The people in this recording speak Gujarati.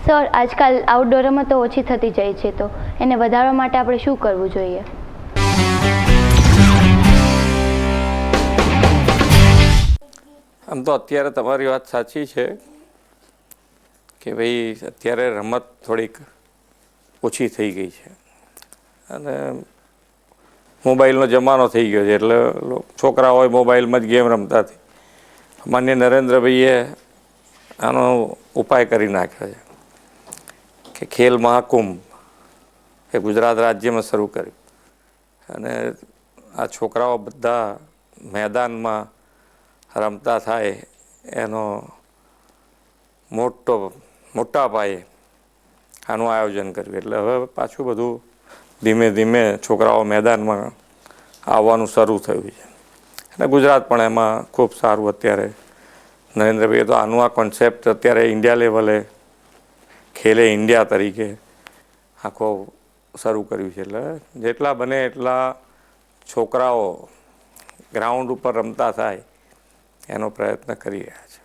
સર, આજકાલ આઉટડોર રમતો ઓછી થતી જાય છે, તો એને વધારવા માટે આપણે શું કરવું જોઈએ? આમ તો અત્યારે તમારી વાત સાચી છે કે ભાઈ અત્યારે રમત થોડીક ઓછી થઈ ગઈ છે અને મોબાઈલનો જમાનો થઈ ગયો છે, એટલે છોકરા હોય મોબાઈલમાં જ ગેમ રમતા હતી. માન્ય નરેન્દ્રભાઈએ આનો ઉપાય કરી નાખ્યો છે કે ખેલ મહાકુંભ એ ગુજરાત રાજ્યમાં શરૂ કર્યું અને આ છોકરાઓ બધા મેદાનમાં રમતા થાય એનો મોટા પાયે આનું આયોજન કર્યું. એટલે હવે પાછું બધું ધીમે ધીમે છોકરાઓ મેદાનમાં આવવાનું શરૂ થયું છે અને ગુજરાત પણ એમાં ખૂબ સારું અત્યારે નરેન્દ્રભાઈએ તો આનું આ કોન્સેપ્ટ અત્યારે ઇન્ડિયા લેવલે ખેલે ઇન્ડિયા તરીકે આખો શરૂ કર્યું છે. એટલે જેટલા બને એટલા છોકરાઓ ગ્રાઉન્ડ ઉપર રમતા થાય એનો પ્રયત્ન કરી રહ્યા છે.